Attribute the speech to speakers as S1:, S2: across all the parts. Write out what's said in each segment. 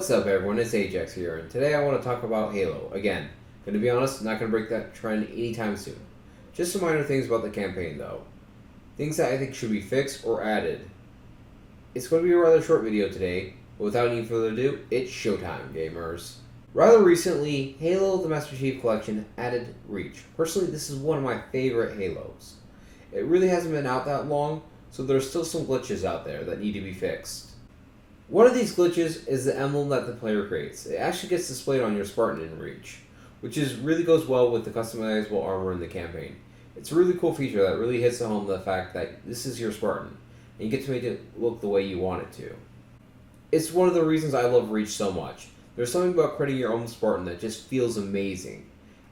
S1: What's up everyone, it's Ajax here, and today I want to talk about Halo. Again, gonna be honest, not gonna break that trend anytime soon. Just some minor things about the campaign though. Things that I think should be fixed or added. It's going to be a rather short video today, but without any further ado, it's showtime, gamers. Rather recently, Halo the Master Chief Collection added Reach. Personally, this is one of my favorite Halos. It really hasn't been out that long, so there's still some glitches out there that need to be fixed. One of these glitches is the emblem that the player creates. It actually gets displayed on your Spartan in Reach, which really goes well with the customizable armor in the campaign. It's a really cool feature that really hits the home the fact that this is your Spartan, and you get to make it look the way you want it to. It's one of the reasons I love Reach so much. There's something about creating your own Spartan that just feels amazing,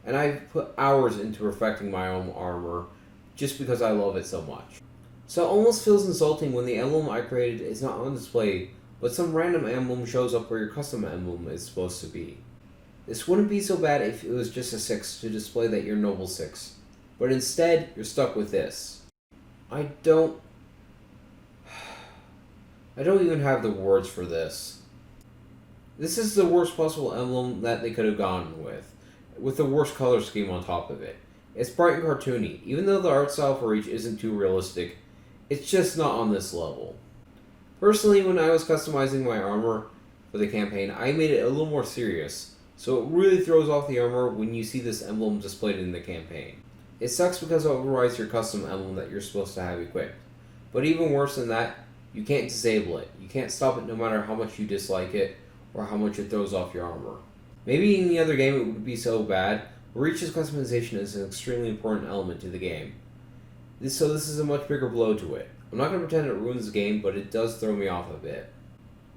S1: and I've put hours into perfecting my own armor just because I love it so much. So it almost feels insulting when the emblem I created is not on display, but some random emblem shows up where your custom emblem is supposed to be. This wouldn't be so bad if it was just a 6 to display that you're Noble 6, but instead you're stuck with this. I don't even have the words for this. This is the worst possible emblem that they could have gone with the worst color scheme on top of it. It's bright and cartoony. Even though the art style for Reach isn't too realistic, it's just not on this level. Personally, when I was customizing my armor for the campaign, I made it a little more serious, so it really throws off the armor when you see this emblem displayed in the campaign. It sucks because it overrides your custom emblem that you're supposed to have equipped. But even worse than that, you can't disable it. You can't stop it no matter how much you dislike it or how much it throws off your armor. Maybe in the other game it would be so bad, but Reach's customization is an extremely important element to the game. So this is a much bigger blow to it. I'm not going to pretend it ruins the game, but it does throw me off a bit.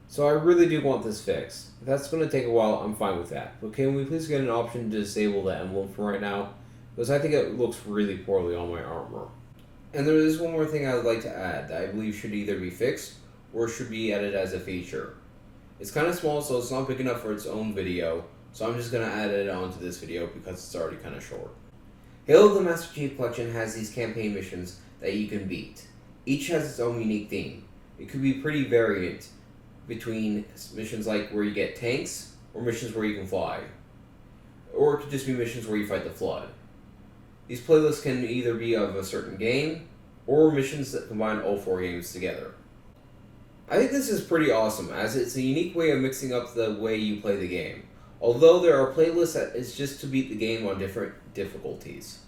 S1: So I really do want this fixed. If that's going to take a while, I'm fine with that. But can we please get an option to disable the emblem for right now? Because I think it looks really poorly on my armor. And there is one more thing I would like to add that I believe should either be fixed or should be added as a feature. It's kind of small, so it's not big enough for its own video, so I'm just going to add it onto this video because it's already kind of short. Halo the Master Chief Collection has these campaign missions that you can beat. Each has its own unique theme. It could be pretty variant between missions like where you get tanks or missions where you can fly. Or it could just be missions where you fight the Flood. These playlists can either be of a certain game or missions that combine all 4 games together. I think this is pretty awesome as it's a unique way of mixing up the way you play the game. Although there are playlists that is just to beat the game on different difficulties.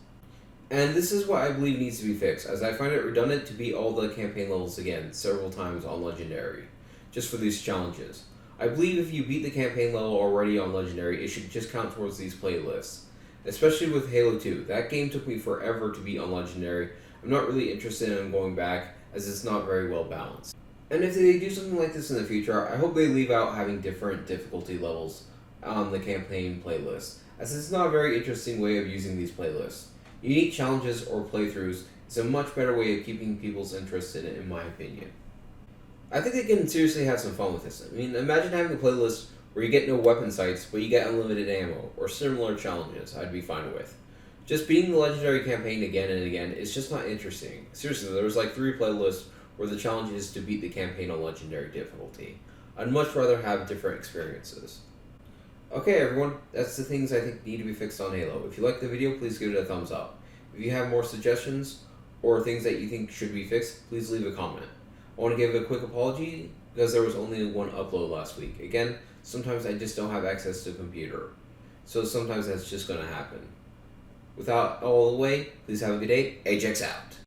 S1: And this is what I believe needs to be fixed, as I find it redundant to beat all the campaign levels again several times on Legendary, just for these challenges. I believe if you beat the campaign level already on Legendary, it should just count towards these playlists. Especially with Halo 2. That game took me forever to beat on Legendary. I'm not really interested in going back, as it's not very well balanced. And if they do something like this in the future, I hope they leave out having different difficulty levels on the campaign playlist, as it's not a very interesting way of using these playlists. Unique challenges or playthroughs is a much better way of keeping people's interest in it, in my opinion. I think they can seriously have some fun with this. I mean, imagine having a playlist where you get no weapon sights, but you get unlimited ammo, or similar challenges. I'd be fine with. Just beating the Legendary campaign again and again is just not interesting. Seriously, there was like 3 playlists where the challenge is to beat the campaign on Legendary difficulty. I'd much rather have different experiences. Okay everyone, that's the things I think need to be fixed on Halo. If you liked the video, please give it a thumbs up. If you have more suggestions or things that you think should be fixed, please leave a comment. I want to give a quick apology because there was only one upload last week. Again, sometimes I just don't have access to a computer, so sometimes that's just going to happen. Without all the way, please have a good day. Ajax out.